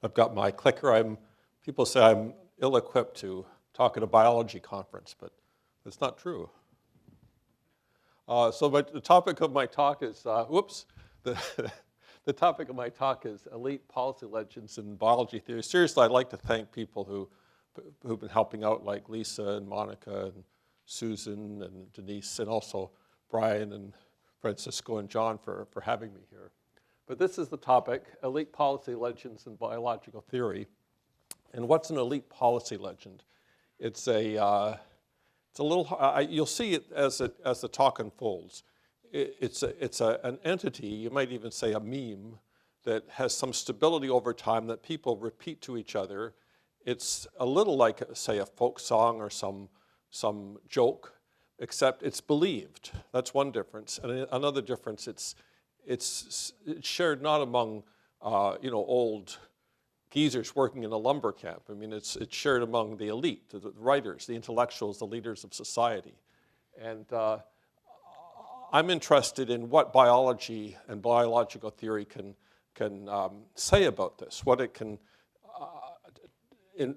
I've got my clicker. People say I'm ill-equipped to talk at a biology conference, but it's not true. The topic of my talk is, the topic of my talk is elite policy legends in biology theory. Seriously, I'd like to thank people who've been helping out, like Lisa and Monica and Susan and Denise, and also Brian and Francisco and John for having me here. But this is the topic, elite policy legends in biological theory. And what's an elite policy legend? It's a little, you'll see it as the talk unfolds. It's an entity, you might even say a meme, that has some stability over time that people repeat to each other. It's a little like, say, a folk song or some joke, except it's believed. That's one difference. And another difference, it's shared not among old geezers working in a lumber camp. I mean, it's shared among the elite, the writers, the intellectuals, the leaders of society. And I'm interested in what biology and biological theory can say about this, what it can,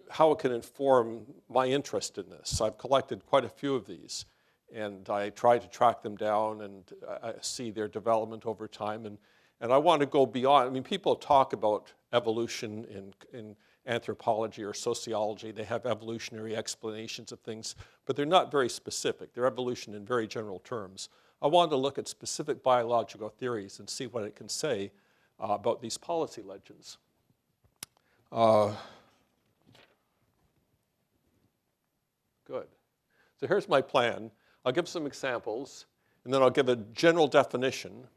how it can inform my interest in this. I've collected quite a few of these, and I try to track them down and see their development over time. And I want to go beyond. I mean, people talk about evolution in anthropology or sociology. They have evolutionary explanations of things, but they're not very specific. They're evolution in very general terms. I wanted to look at specific biological theories and see what it can say about these policy legends. Good. So here's my plan. I'll give some examples, and then I'll give a general definition,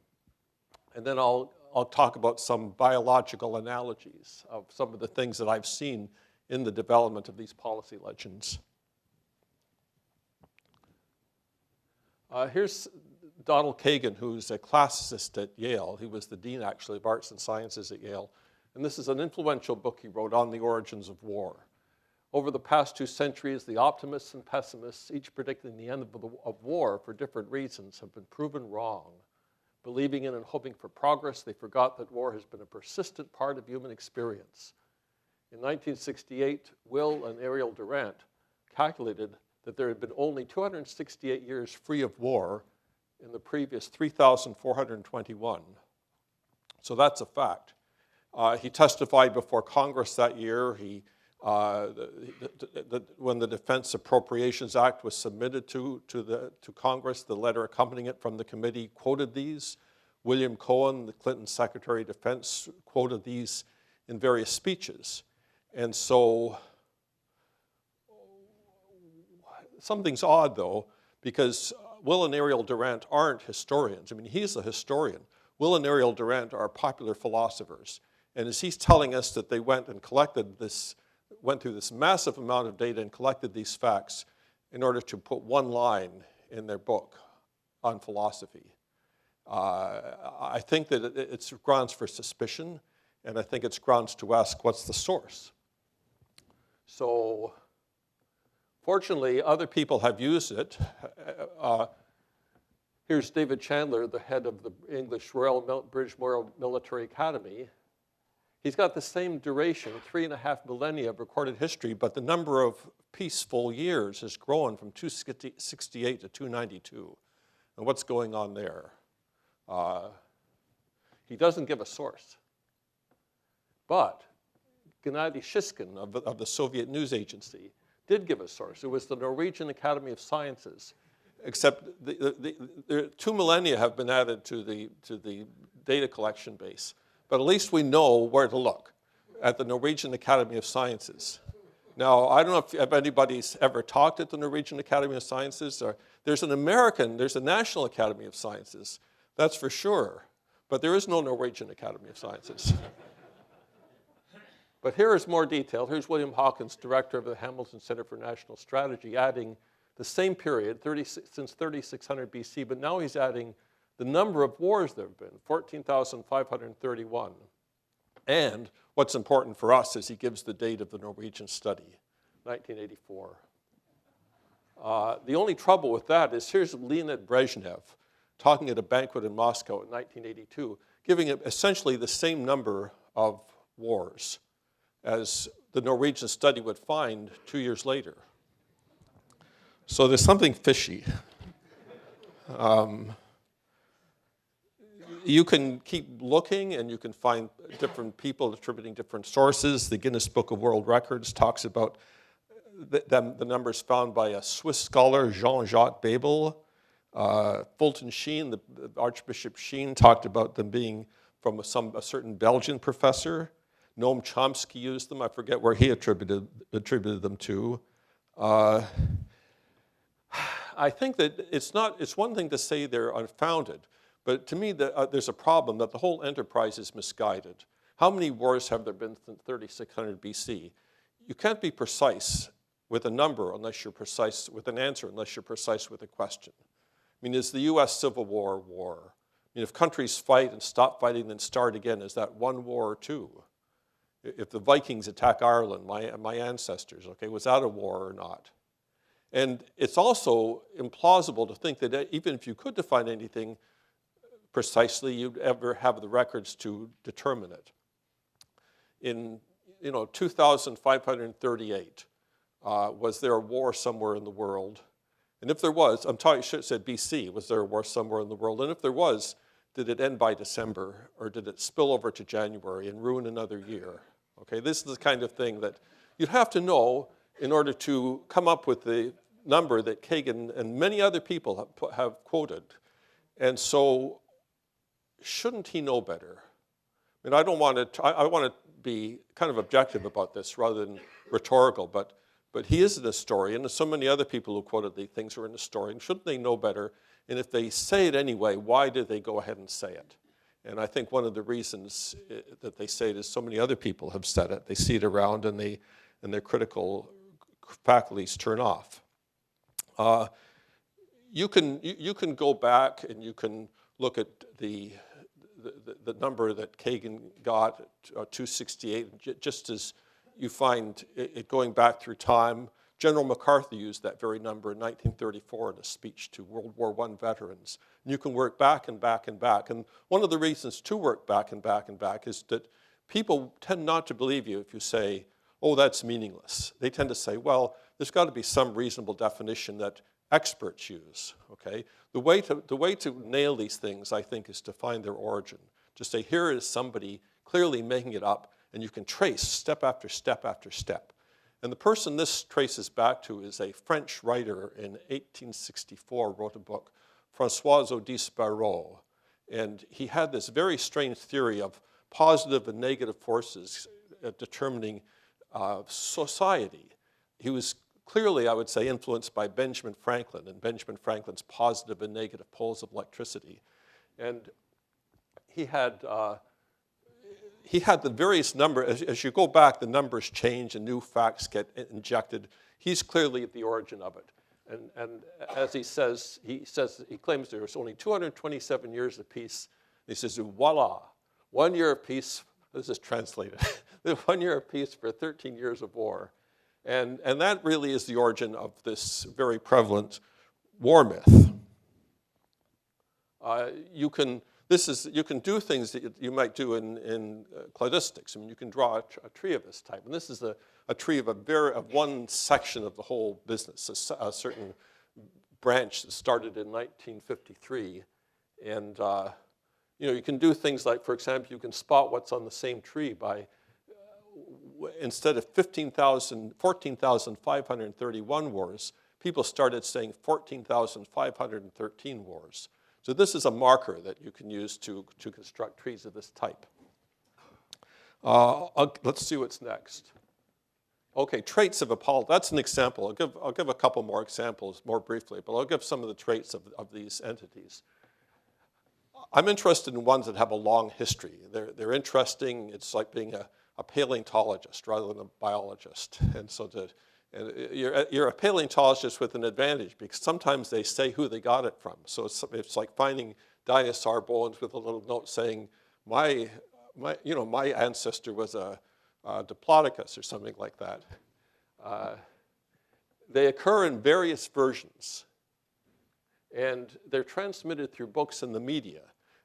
and then I'll talk about some biological analogies of some of the things that I've seen in the development of these policy legends. Here's Donald Kagan, who's a classicist at Yale. He was the dean, actually, of arts and sciences at Yale. And this is an influential book he wrote on the origins of war. Over the past 2 centuries, the optimists and pessimists, each predicting the end of war for different reasons, have been proven wrong. Believing in and hoping for progress, they forgot that war has been a persistent part of human experience. In 1968, Will and Ariel Durant calculated that there had been only 268 years free of war in the previous 3,421. So that's a fact. He testified before Congress that year. When the Defense Appropriations Act was submitted to Congress, the letter accompanying it from the committee quoted these. William Cohen, the Clinton Secretary of Defense, quoted these in various speeches. And so something's odd, though, because Will and Ariel Durant aren't historians. I mean, he's a historian. Will and Ariel Durant are popular philosophers. And as he's telling us that they went through this massive amount of data and collected these facts in order to put one line in their book on philosophy. I think that it's grounds for suspicion, and I think it's grounds to ask, what's the source? So, fortunately, other people have used it. Here's David Chandler, the head of the English British Royal Military Academy. He's got the same duration, 3.5 millennia of recorded history, but the number of peaceful years has grown from 268 to 292. And what's going on there? He doesn't give a source. But Gennady Shishkin of the Soviet News Agency did give a source. It was the Norwegian Academy of Sciences, except 2 millennia have been added to the data collection base. But at least we know where to look, at the Norwegian Academy of Sciences. Now, I don't know if anybody's ever talked at the Norwegian Academy of Sciences. There's a National Academy of Sciences, that's for sure. But there is no Norwegian Academy of Sciences. But here is more detail. Here's William Hawkins, director of the Hamilton Center for National Strategy, adding the same period, since 3600 BC, but now he's adding the number of wars there have been, 14,531. And what's important for us is he gives the date of the Norwegian study, 1984. The only trouble with that is here's Leonid Brezhnev talking at a banquet in Moscow in 1982, giving it essentially the same number of wars. as the Norwegian study would find 2 years later. So there's something fishy. You can keep looking and you can find different people attributing different sources. The Guinness Book of World Records talks about the numbers found by a Swiss scholar, Jean-Jacques Babel. Fulton Sheen, the Archbishop Sheen, talked about them being from a certain Belgian professor. Noam Chomsky used them. I forget where he attributed them to. I think that it's one thing to say they're unfounded, but to me there's a problem that the whole enterprise is misguided. How many wars have there been since 3600 BC? You can't be precise with a number unless you're precise with an answer, unless you're precise with a question. I mean, is the US Civil War war? I mean, if countries fight and stop fighting and start again, is that one war or two? If the Vikings attack Ireland, my ancestors, okay, was that a war or not? And it's also implausible to think that even if you could define anything precisely, you'd ever have the records to determine it. In 2538, was there a war somewhere in the world? And if there was, I should have said BC, was there a war somewhere in the world? And if there was, did it end by December, or did it spill over to January and ruin another year? Okay, this is the kind of thing that you'd have to know in order to come up with the number that Kagan and many other people have quoted. And so, shouldn't he know better? I mean, I want to be kind of objective about this rather than rhetorical, but he is an historian, and so many other people who quoted these things are an historian. Shouldn't they know better? And if they say it anyway, why did they go ahead and say it? And I think one of the reasons that they say it is so many other people have said it. They see it around and their critical faculties turn off. You can go back and you can look at the number that Kagan got, 268, just as you find it going back through time. General MacArthur used that very number in 1934 in a speech to World War I veterans. And you can work back and back and back. And one of the reasons to work back and back and back is that people tend not to believe you if you say, oh, that's meaningless. They tend to say, well, there's got to be some reasonable definition that experts use, okay? The way to nail these things, I think, is to find their origin. To say, here is somebody clearly making it up, and you can trace step after step after step. And the person this traces back to is a French writer in 1864, wrote a book, François Disparot. And he had this very strange theory of positive and negative forces determining society. He was clearly, I would say, influenced by Benjamin Franklin and Benjamin Franklin's positive and negative poles of electricity. And he had the various numbers. As you go back, the numbers change and new facts get injected. He's clearly at the origin of it. And as he claims there was only 227 years of peace. He says, voila, 1 year of peace. This is translated. 1 year of peace for 13 years of war. And that really is the origin of this very prevalent war myth. You can do things that you might do in cladistics. I mean, you can draw a tree of this type. And this is a tree of one section of the whole business, a certain branch that started in 1953. And you can do things like, for example, you can spot what's on the same tree by, instead of 14,531 wars, people started saying 14,513 wars. So this is a marker that you can use to construct trees of this type. Let's see what's next. Okay, traits of apology. That's an example. I'll give a couple more examples more briefly, but I'll give some of the traits of these entities. I'm interested in ones that have a long history. They're interesting. It's like being a paleontologist rather than a biologist. And so you're a paleontologist with an advantage because sometimes they say who they got it from. So it's like finding dinosaur bones with a little note saying, my ancestor was a Diplodocus or something like that. They occur in various versions, and they're transmitted through books and the media.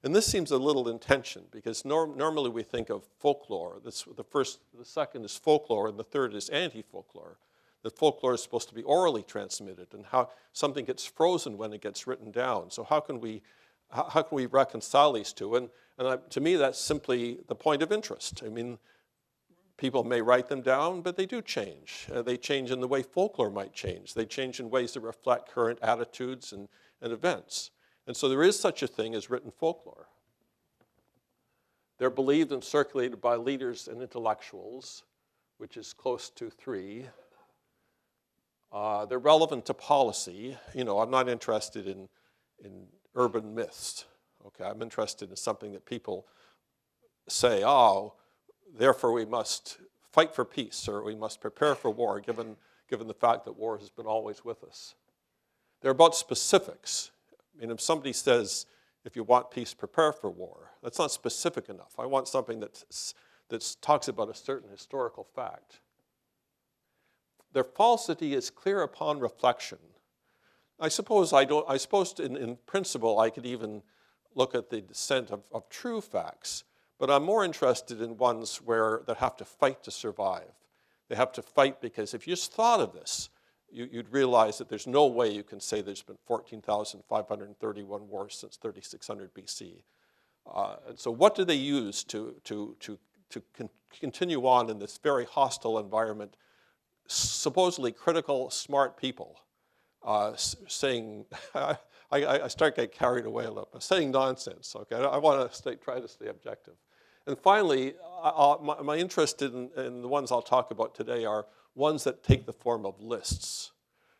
And this seems a little in tension because normally we think of folklore. The second is folklore, and the third is anti-folklore. That folklore is supposed to be orally transmitted, and how something gets frozen when it gets written down. So how can we reconcile these two? And to me, that's simply the point of interest. I mean, people may write them down, but they do change. They change in the way folklore might change. They change in ways that reflect current attitudes and events. And so there is such a thing as written folklore. They're believed and circulated by leaders and intellectuals, which is close to 3. They're relevant to policy. You know, I'm not interested in urban myths. Okay, I'm interested in something that people say, oh, therefore we must fight for peace, or we must prepare for war, given the fact that war has been always with us. They're about specifics. I mean, if somebody says, if you want peace, prepare for war, that's not specific enough. I want something that talks about a certain historical fact. Their falsity is clear upon reflection. I suppose in principle I could even look at the descent of true facts, but I'm more interested in ones that have to fight to survive. They have to fight because if you just thought of this, you'd realize that there's no way you can say there's been 14,531 wars since 3600 BC. And so what do they use to continue on in this very hostile environment, supposedly critical, smart people saying, I start getting carried away a little bit, saying nonsense, okay? I want to try to stay objective. And finally, my interest in the ones I'll talk about today are ones that take the form of lists.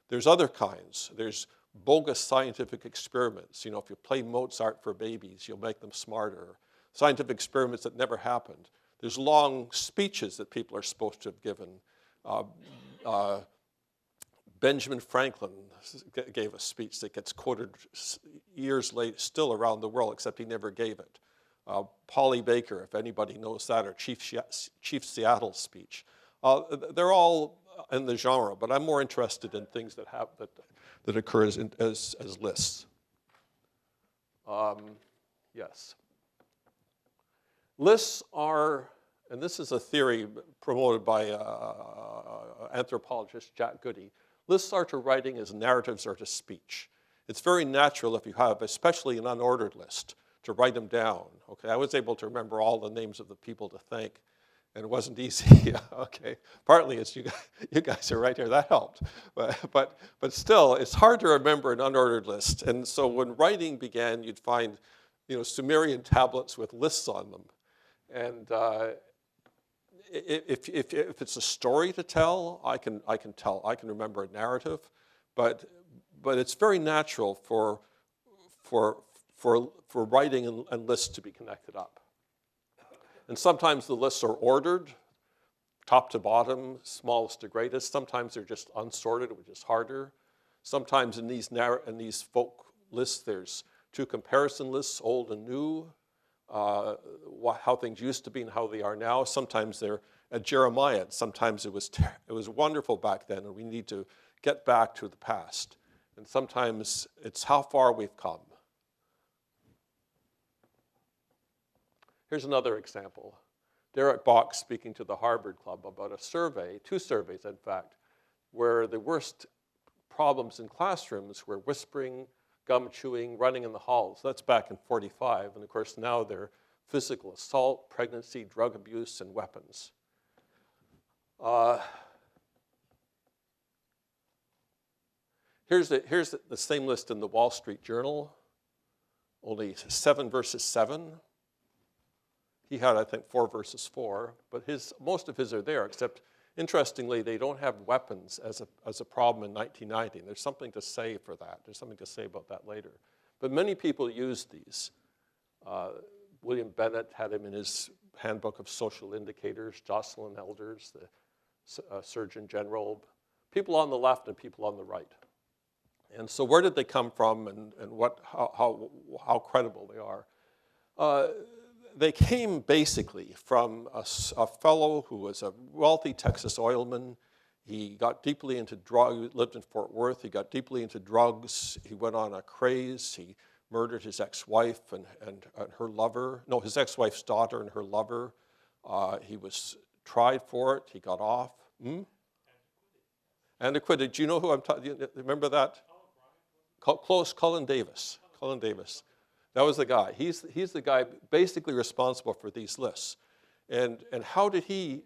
There's other kinds. There's bogus scientific experiments. You know, if you play Mozart for babies, you'll make them smarter. Scientific experiments that never happened. There's long speeches that people are supposed to have given. Benjamin Franklin gave a speech that gets quoted years later, still around the world, except he never gave it. Polly Baker, if anybody knows that, or Chief Seattle's speech. They're all in the genre, but I'm more interested in things that occur as lists. Yes. Lists are, and this is a theory promoted by anthropologist Jack Goody, lists are to writing as narratives are to speech. It's very natural if you have, especially an unordered list, to write them down. Okay, I was able to remember all the names of the people to thank, and it wasn't easy. Okay, partly it's you guys are right here. That helped, but still, it's hard to remember an unordered list. And so when writing began, you'd find, Sumerian tablets with lists on them, and if it's a story to tell, I can remember a narrative, but it's very natural for writing and lists to be connected up. And sometimes the lists are ordered, top to bottom, smallest to greatest. Sometimes they're just unsorted, which is harder. Sometimes in these folk lists, there's 2 comparison lists, old and new, how things used to be and how they are now. Sometimes they're at Jeremiah. Sometimes it was wonderful back then, and we need to get back to the past. And sometimes it's how far we've come. Here's another example. Derek Bok speaking to the Harvard Club about a survey, 2 surveys in fact, where the worst problems in classrooms were whispering, gum chewing, running in the halls. That's back in '45, and of course now they're physical assault, pregnancy, drug abuse, and weapons. Here's the same list in the Wall Street Journal, only 7 versus 7. He had, I think, 4 versus 4, but most of his are there, except, interestingly, they don't have weapons as a problem in 1990. There's something to say for that. There's something to say about that later. But many people use these. William Bennett had him in his Handbook of Social Indicators, Jocelyn Elders, the Surgeon General, people on the left and people on the right. And so where did they come from, and how credible they are? They came basically from a fellow who was a wealthy Texas oilman. He got deeply into drugs, lived in Fort Worth. He got deeply into drugs. He went on a craze. He murdered his ex-wife and her lover. No, his ex-wife's daughter and her lover. He was tried for it. He got off. And acquitted. Do you know who I'm talking? Remember that? Close, Cullen Davis. Cullen Davis. That was the guy. He's the guy basically responsible for these lists. And how did he,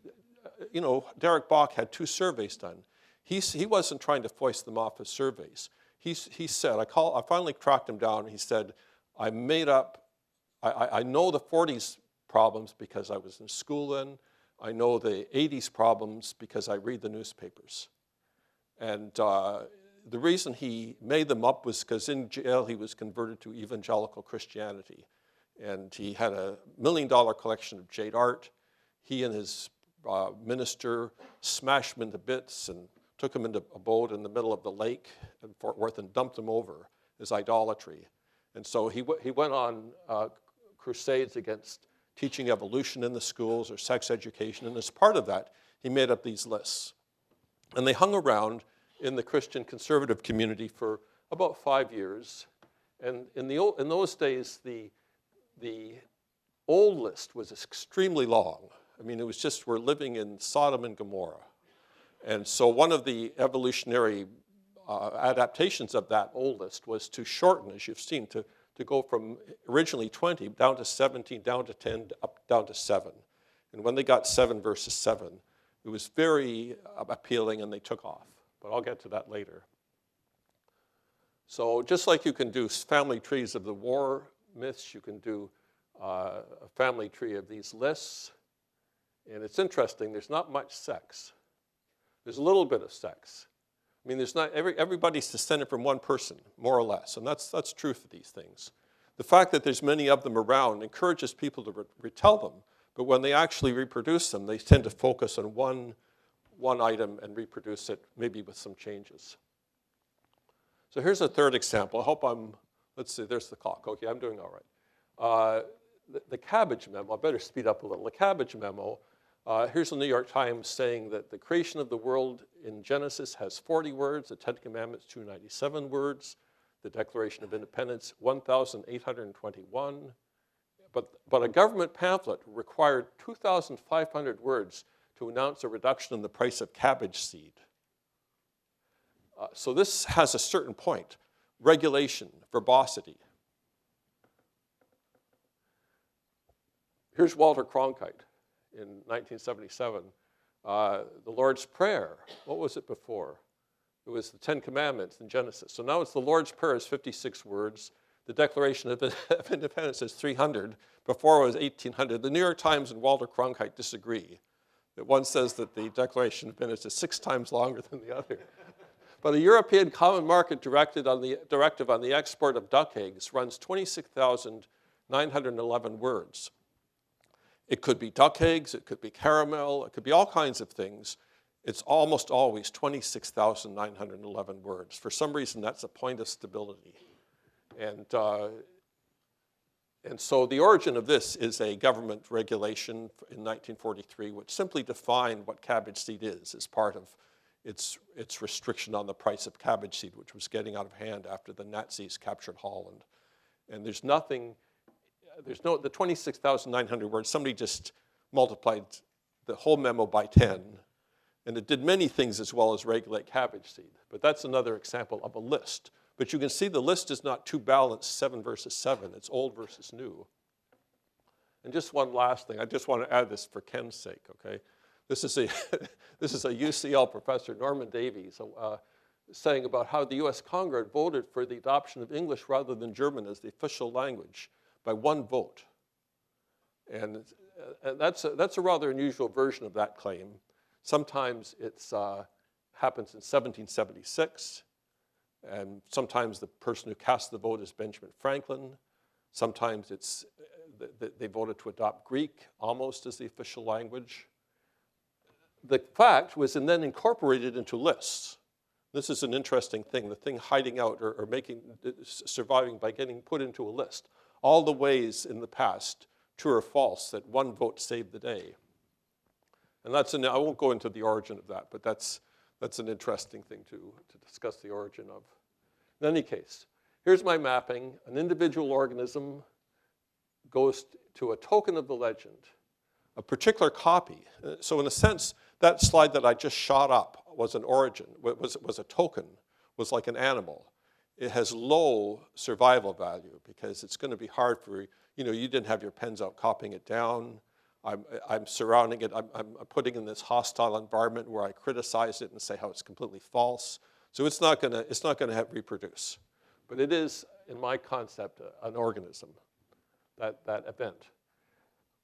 Derek Bach had 2 surveys done. He wasn't trying to foist them off as surveys. He said, I finally tracked him down, and he said, I know the 40s problems because I was in school then. I know the 80s problems because I read the newspapers. And the reason he made them up was because in jail he was converted to evangelical Christianity. And he had a $1 million collection of jade art. He and his minister smashed him into bits and took him into a boat in the middle of the lake in Fort Worth and dumped him over as idolatry. And so he went on crusades against teaching evolution in the schools or sex education. And as part of that, he made up these lists. And they hung around in the Christian conservative community for about 5 years. And in those days, the old list was extremely long. I mean, it was just, we're living in Sodom and Gomorrah. And so one of the evolutionary adaptations of that old list was to shorten, as you've seen, to go from originally 20 down to 17, down to 10, up down to 7. And when they got 7 versus 7, it was very appealing and they took off. But I'll get to that later. So just like you can do family trees of the war myths, you can do a family tree of these lists. And it's interesting, there's not much sex. There's a little bit of sex. I mean, there's not, everybody's descended from one person, more or less, and that's true for these things. The fact that there's many of them around encourages people to retell them, but when they actually reproduce them, they tend to focus on one item and reproduce it, maybe with some changes. So here's a third example. I hope let's see, there's the clock. Okay, I'm doing all right. The cabbage memo, I better speed up a little. The cabbage memo, here's the New York Times saying that the creation of the world in Genesis has 40 words, the 10 Commandments 297 words, the Declaration of Independence 1,821. But a government pamphlet required 2,500 words to announce a reduction in the price of cabbage seed. So this has a certain point. Regulation, verbosity. Here's Walter Cronkite in 1977. The Lord's Prayer, what was it before? It was the 10 Commandments in Genesis. So now it's the Lord's Prayer is 56 words. The Declaration of Independence is 300. Before it was 1,800. The New York Times and Walter Cronkite disagree. That one says that the Declaration of Independence is 6 times longer than the other. But a European Common Market directive on the export of duck eggs runs 26,911 words. It could be duck eggs, it could be caramel, it could be all kinds of things. It's almost always 26,911 words. For some reason, that's a point of stability. And so the origin of this is a government regulation in 1943, which simply defined what cabbage seed is as part of its restriction on the price of cabbage seed, which was getting out of hand after the Nazis captured Holland. And the 26,900 words, somebody just multiplied the whole memo by 10, and it did many things as well as regulate cabbage seed. But that's another example of a list. But you can see the list is not too balanced, 7 versus 7. It's old versus new. And just one last thing. I just want to add this for Ken's sake, okay? This is a UCL professor, Norman Davies, saying about how the US Congress voted for the adoption of English rather than German as the official language by 1 vote. And that's a rather unusual version of that claim. Sometimes it happens in 1776. And sometimes the person who cast the vote is Benjamin Franklin. Sometimes they voted to adopt Greek almost as the official language. The fact was then incorporated into lists. This is an interesting thing, the thing hiding out or surviving by getting put into a list. All the ways in the past, true or false, that 1 vote saved the day. And I won't go into the origin of that, but that's an interesting thing to discuss the origin of. In any case, Here's my mapping. An individual organism goes to a token of the legend, a particular copy. So in a sense, that slide that I just shot up was an origin, was a token, was like an animal. It has low survival value because it's going to be hard for, you know, you didn't have your pens out copying it down. I'm surrounding it, I'm putting in this hostile environment where I criticize it and say how it's completely false. So it's not gonna reproduce. But it is, in my concept, an organism, that event.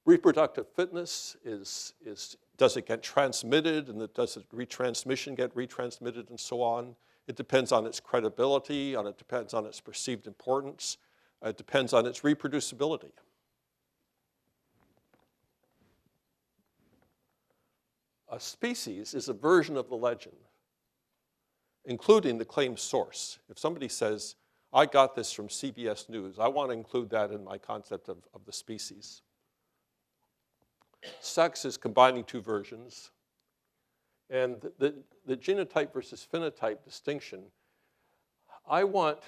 Reproductive fitness is does it get transmitted, and does it retransmission get retransmitted, and so on. It depends on its credibility, it depends on its perceived importance. It depends on its reproducibility. A species is a version of the legend, including the claimed source. If somebody says, I got this from CBS News, I want to include that in my concept of the species. Sex is combining two versions. And the genotype versus phenotype distinction, I want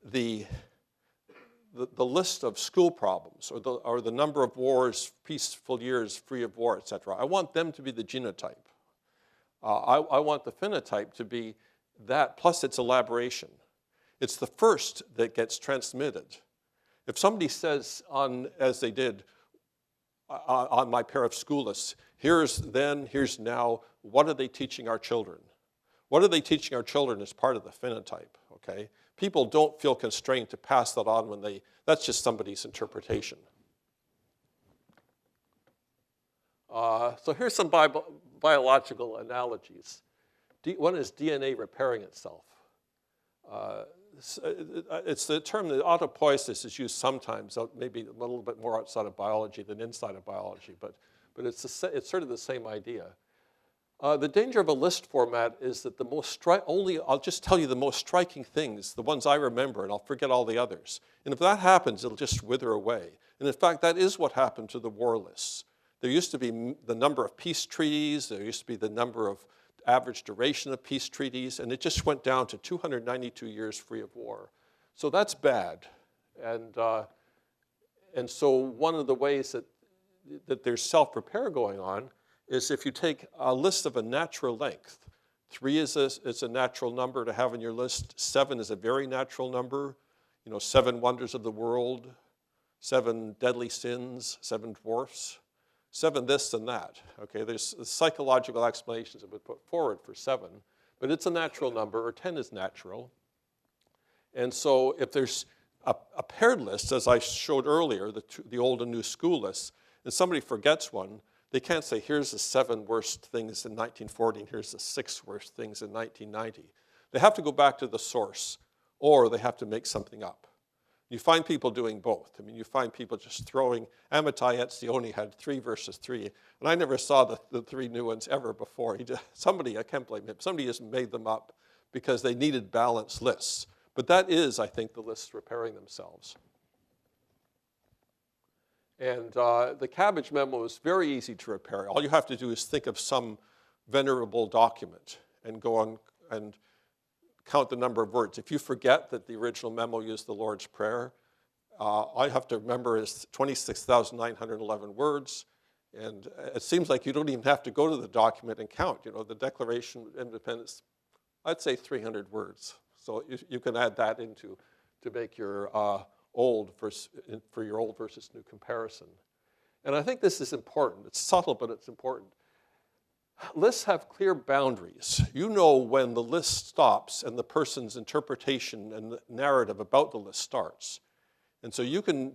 the list of school problems or the number of wars, peaceful years free of war, et cetera. I want them to be the genotype. I want the phenotype to be that plus its elaboration. It's the first that gets transmitted. If somebody says, as they did on my pair of school lists, here's then, here's now, what are they teaching our children? What are they teaching our children as part of the phenotype, okay? People don't feel constrained to pass that on when that's just somebody's interpretation. So here's some biological analogies. One is DNA repairing itself. It's the term that autopoiesis is used sometimes, maybe a little bit more outside of biology than inside of biology, but it's sort of the same idea. The danger of a list format is that I'll just tell you the most striking things, the ones I remember, and I'll forget all the others. And if that happens, it'll just wither away. And in fact, that is what happened to the war lists. There used to be the number of peace treaties, there used to be the number of average duration of peace treaties, and it just went down to 292 years free of war. So that's bad. And so one of the ways that there's self-repair going on is if you take a list of a natural length. 3 is a natural number to have in your list. 7 is a very natural number. You know, 7 wonders of the world, 7 deadly sins, 7 dwarfs, 7 this and that. Okay, there's psychological explanations that would put forward for 7, but it's a natural number, or 10 is natural. And so if there's a paired list, as I showed earlier, the old and new school lists, and somebody forgets one, they can't say, here's the 7 worst things in 1940, and here's the 6 worst things in 1990. They have to go back to the source, or they have to make something up. You find people doing both. I mean, you find people just throwing, Amitai Etzioni had 3 versus 3, and I never saw the 3 new ones ever before. I can't blame him, somebody just made them up because they needed balanced lists. But that is, I think, the lists repairing themselves. And the cabbage memo is very easy to repair. All you have to do is think of some venerable document and go on and count the number of words. If you forget that the original memo used the Lord's Prayer, all you have to remember is 26,911 words. And it seems like you don't even have to go to the document and count. You know, the Declaration of Independence, I'd say 300 words. So you can add that into to make your for your old versus new comparison. And I think this is important. It's subtle, but it's important. Lists have clear boundaries. You know when the list stops and the person's interpretation and the narrative about the list starts. And so you can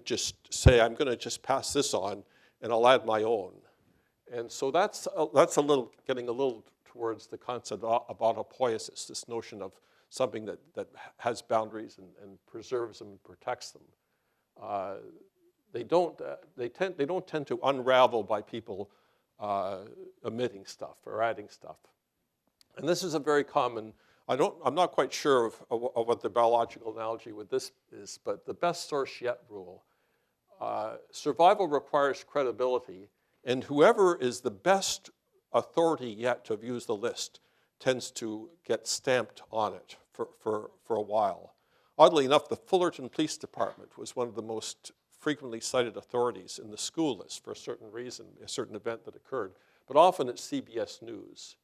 just say, I'm going to just pass this on, and I'll add my own. And so that's getting a little towards the concept of autopoiesis, this notion of something that has boundaries and preserves them and protects them. They don't tend to unravel by people omitting stuff or adding stuff. And this is a very common, I'm not quite sure of what the biological analogy with this is, but the best source yet rule. Survival requires credibility, and whoever is the best authority yet to have used the list tends to get stamped on it for a while. Oddly enough, the Fullerton Police Department was one of the most frequently cited authorities in the school list for a certain reason, a certain event that occurred. But often it's CBS News.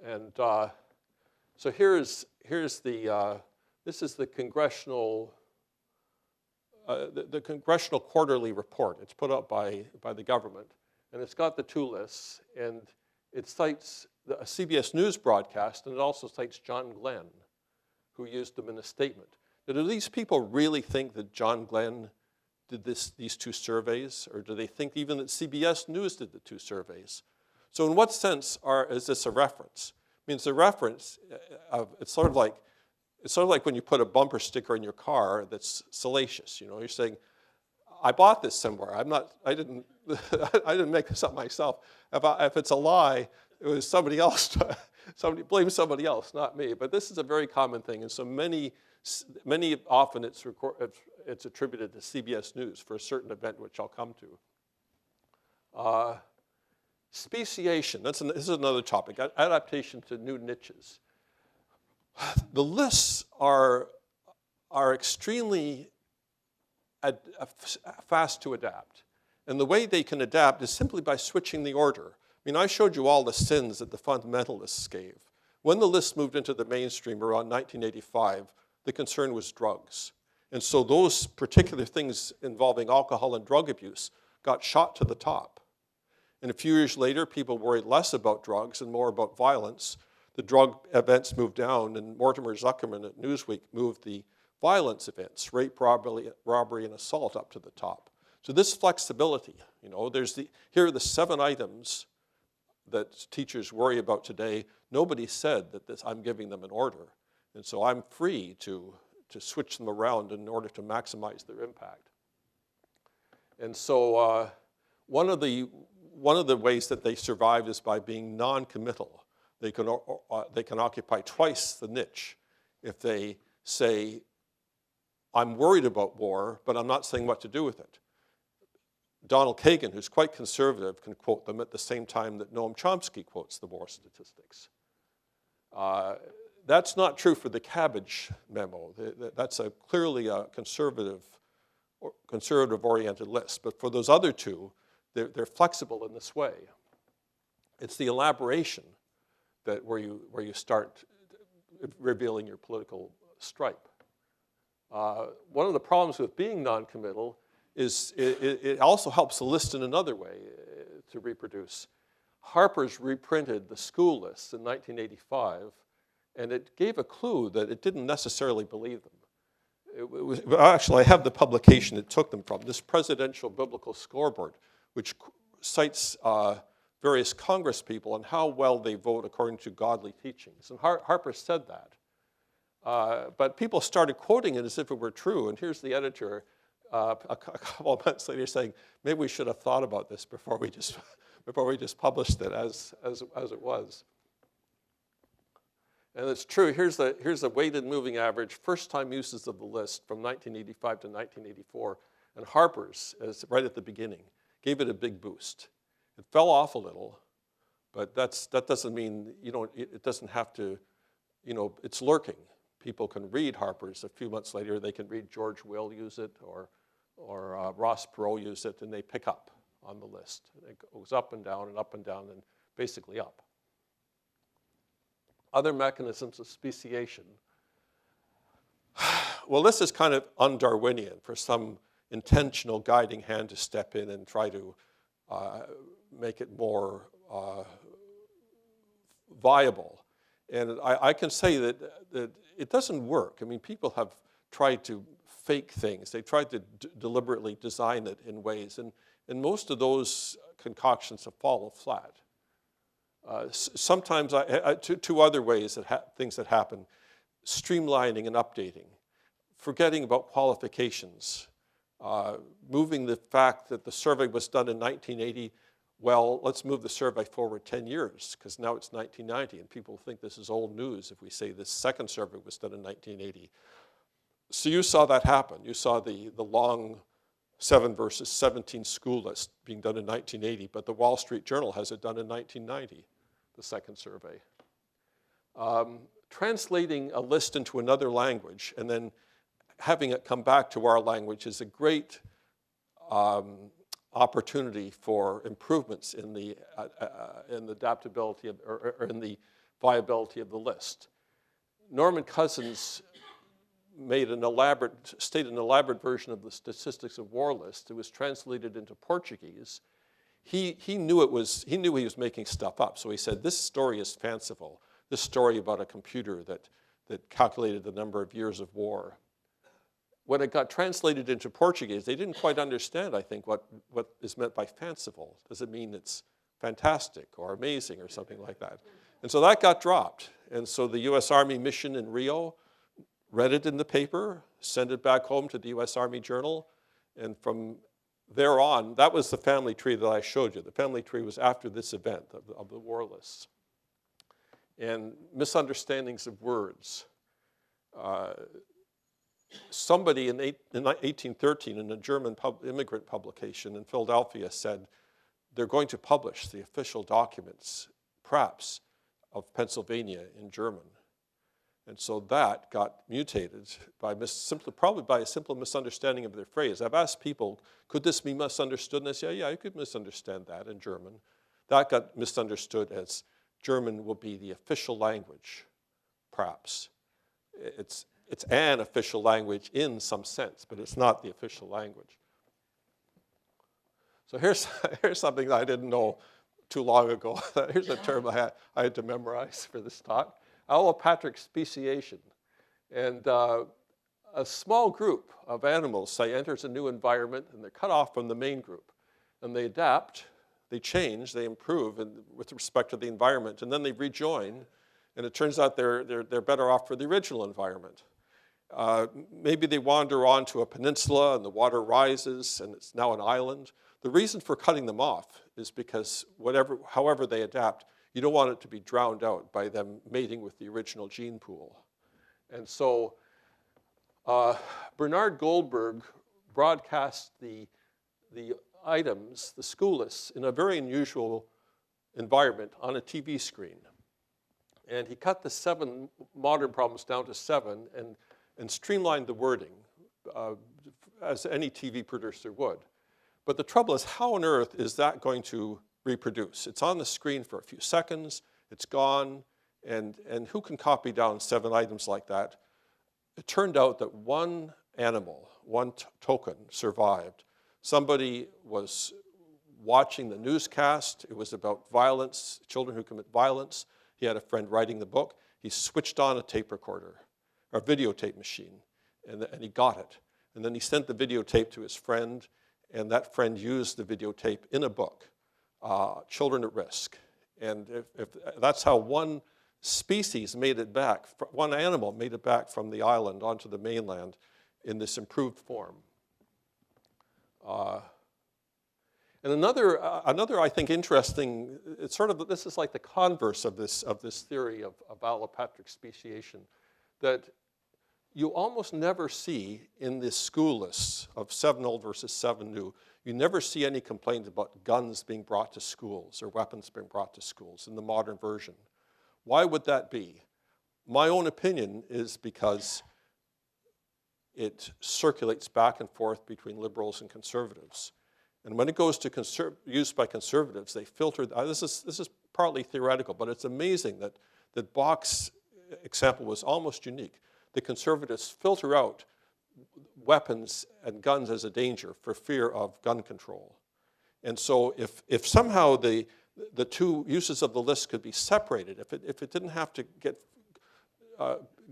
And so here's the, this is the congressional, the Congressional Quarterly Report. It's put out by the government. And it's got the two lists. And it cites a CBS News broadcast, and it also cites John Glenn, who used them in a statement. Now, do these people really think that John Glenn did these two surveys, or do they think even that CBS News did the two surveys? So in what sense is this a reference? I mean, it's a reference of, it's sort of like when you put a bumper sticker in your car that's salacious. You know, you're saying, I bought this somewhere. I didn't make this up myself. If it's a lie, it was somebody else. Somebody blame somebody else, not me. But this is a very common thing, and so many often it's attributed to CBS News for a certain event, which I'll come to. Speciation. This is another topic. Adaptation to new niches. The lists are extremely fast to adapt, and the way they can adapt is simply by switching the order. I mean, I showed you all the sins that the fundamentalists gave. When the list moved into the mainstream around 1985, the concern was drugs. And so those particular things involving alcohol and drug abuse got shot to the top. And a few years later, people worried less about drugs and more about violence. The drug events moved down, and Mortimer Zuckerman at Newsweek moved the violence events, rape, robbery, and assault up to the top. So this flexibility, you know, here are the 7 items that teachers worry about today. Nobody said that I'm giving them an order. And so I'm free to switch them around in order to maximize their impact. And so one of the ways that they survive is by being non-committal. They can occupy twice the niche if they say, I'm worried about war, but I'm not saying what to do with it. Donald Kagan, who's quite conservative, can quote them at the same time that Noam Chomsky quotes the war statistics. That's not true for the cabbage memo. That's clearly a conservative-oriented list. But for those other two, they're flexible in this way. It's the elaboration where you start revealing your political stripe. One of the problems with being non-committal is it also helps the list in another way to reproduce. Harper's reprinted the school lists in 1985, and it gave a clue that it didn't necessarily believe them. Actually, I have the publication it took them from, this Presidential Biblical Scoreboard, which cites various Congress people and how well they vote according to godly teachings. And Harper said that. But people started quoting it as if it were true, and here's the editor a couple of months later saying, maybe we should have thought about this before we just published it as it was. And it's true. Here's the weighted moving average, first-time uses of the list from 1985 to 1984, and Harper's, right at the beginning, gave it a big boost. It fell off a little, but that doesn't mean it doesn't have to, it's lurking. People can read Harper's. A few months later, they can read George Will use it or Ross Perot use it, and they pick up on the list. It goes up and down and basically up. Other mechanisms of speciation. Well, this is kind of un-Darwinian for some intentional guiding hand to step in and try to make it more viable. And I can say that it doesn't work. I mean, people have tried to fake things. They tried to deliberately design it in ways, and most of those concoctions have fallen flat. Sometimes, two other ways things that happen: streamlining and updating, forgetting about qualifications, moving the fact that the survey was done in 1980. Well, let's move the survey forward 10 years, because now it's 1990, and people think this is old news if we say this second survey was done in 1980. So you saw that happen. You saw the long 7 versus 17 school list being done in 1980, but the Wall Street Journal has it done in 1990, the second survey. Translating a list into another language and then having it come back to our language is a great opportunity for improvements in the adaptability of, or in the viability of the list. Norman Cousins stated an elaborate version of the Statistics of War list. It was translated into Portuguese. He knew he was making stuff up, so he said, this story is fanciful. This story about a computer that calculated the number of years of war. When it got translated into Portuguese, they didn't quite understand, I think, what is meant by fanciful. Does it mean it's fantastic or amazing or something like that? And so that got dropped. And so the US Army mission in Rio read it in the paper, sent it back home to the US Army Journal, and from there on, that was the family tree that I showed you. The family tree was after this event of the war lists. And misunderstandings of words. Somebody in 1813 in a German immigrant publication in Philadelphia said they're going to publish the official documents, perhaps, of Pennsylvania in German. And so that got mutated by probably by a simple misunderstanding of their phrase. I've asked people, could this be misunderstood? And they say, yeah, you could misunderstand that in German. That got misunderstood as German will be the official language, perhaps. It's an official language in some sense, but it's not the official language. So here's something that I didn't know too long ago. Here's a term I had to memorize for this talk. Allopatric speciation. And a small group of animals, say, enters a new environment, and they're cut off from the main group. And they adapt, they change, they improve with respect to the environment, and then they rejoin, and it turns out they're better off for the original environment. Maybe they wander onto a peninsula, and the water rises, and it's now an island. The reason for cutting them off is because however they adapt, you don't want it to be drowned out by them mating with the original gene pool. And so Bernard Goldberg broadcast the items, the school lists, in a very unusual environment on a TV screen. And he cut the 7 modern problems down to 7 and streamlined the wording, as any TV producer would. But the trouble is, how on earth is that going to reproduce? It's on the screen for a few seconds, it's gone, and who can copy down 7 items like that? It turned out that one animal, one token survived. Somebody was watching the newscast. It was about violence, children who commit violence. He had a friend writing the book. He switched on a tape recorder, or videotape machine, and he got it. And then he sent the videotape to his friend, and that friend used the videotape in a book, Children at Risk. And if that's how one species made it back, one animal made it back from the island onto the mainland in this improved form. And another, I think, interesting, it's sort of, this is like the converse of this theory of allopatric speciation, that you almost never see in this school lists of 7 old versus 7 new, you never see any complaints about guns being brought to schools or weapons being brought to schools in the modern version. Why would that be? My own opinion is because it circulates back and forth between liberals and conservatives. And when it goes to use by conservatives, they filter, this is partly theoretical, but it's amazing that Bach's example was almost unique. The conservatives filter out weapons and guns as a danger for fear of gun control. And so if somehow the 2 uses of the list could be separated, if it didn't have to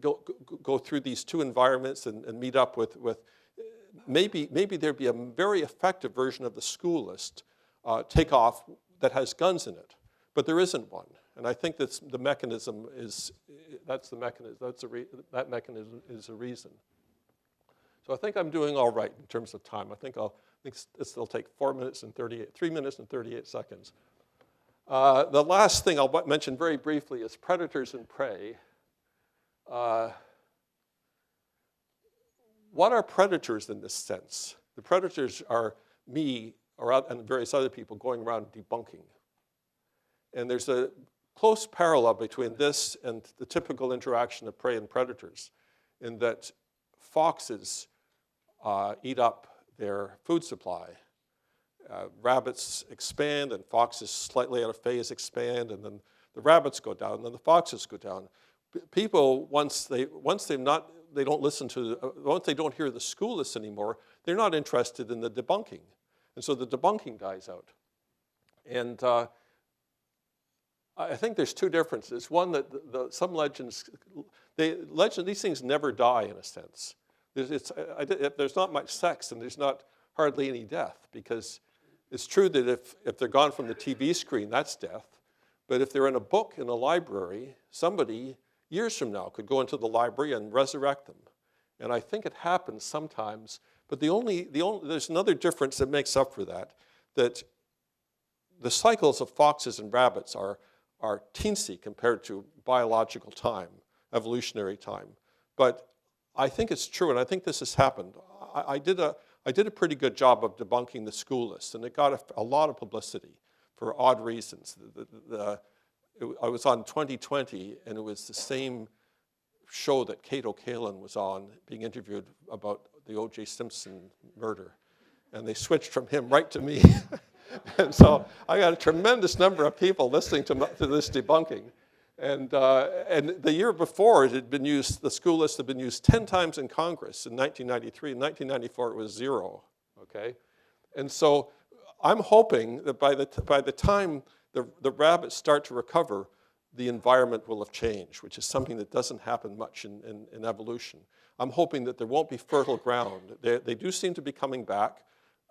go through these 2 environments and meet up with maybe there'd be a very effective version of the school list takeoff that has guns in it, but there isn't one. And I think that the mechanism is, that mechanism is a reason. So I think I'm doing all right in terms of time. I think it'll take 3 minutes and 38 seconds. The last thing I'll mention very briefly is predators and prey. What are predators in this sense? The predators are me and various other people going around debunking. And there's a close parallel between this and the typical interaction of prey and predators, in that foxes eat up their food supply. Rabbits expand and foxes slightly out of phase expand, and then the rabbits go down and then the foxes go down. People, once they don't listen to, once they don't hear the schoolists anymore, they're not interested in the debunking. And so the debunking dies out. And I think there's two differences. One, that some legends, these things never die in a sense. There's not much sex and there's not hardly any death, because it's true that if they're gone from the TV screen, that's death. But if they're in a book in a library, somebody years from now could go into the library and resurrect them. And I think it happens sometimes, but there's another difference that makes up for that, that the cycles of foxes and rabbits are teensy compared to biological time, evolutionary time. But I think it's true, and I think this has happened. I did a pretty good job of debunking the schoolists, and it got a lot of publicity for odd reasons. I was on 2020, and it was the same show that Kate O'Callaghan was on, being interviewed about the O.J. Simpson murder. And they switched from him right to me. And so I got a tremendous number of people listening to this debunking. And the year before, it had been used, the schoolists had been used 10 times in Congress in 1993. In 1994, it was 0, okay? And so I'm hoping that by the time the rabbits start to recover, the environment will have changed, which is something that doesn't happen much in evolution. I'm hoping that there won't be fertile ground. They do seem to be coming back,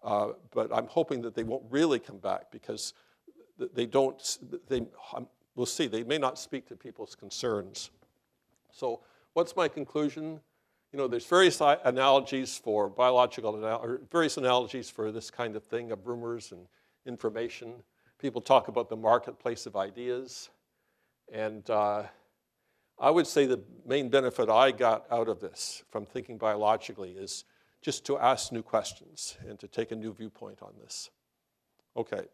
but I'm hoping that they won't really come back, because we'll see, they may not speak to people's concerns. So what's my conclusion? You know, there's various analogies for various analogies for this kind of thing, of rumors and information. People talk about the marketplace of ideas. And I would say the main benefit I got out of this from thinking biologically is just to ask new questions and to take a new viewpoint on this. Okay.